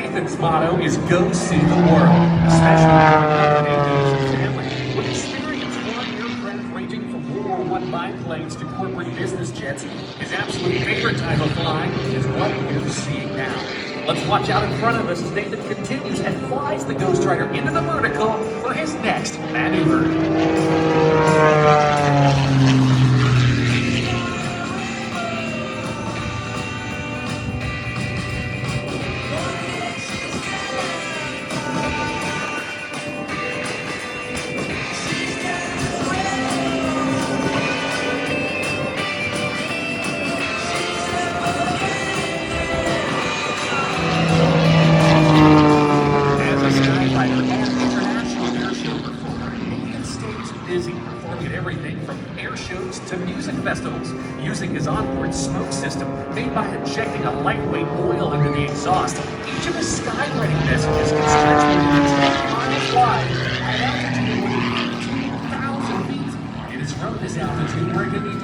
Nathan's motto is go see the world, especially for an Asian family. With experience flying aircraft ranging from World War I biplanes to corporate business jets, his absolute favorite type of flying is what you're seeing now. Let's watch out in front of us as Nathan continues and flies the Ghost Rider into the vertical for his next maneuver. Busy performing at everything from air shows to music festivals, using his onboard smoke system made by injecting a lightweight oil into the exhaust. Each of his skywriting messages can stretch more than 10 miles wide at altitude of more than 2,000 feet. It is from this altitude where it can be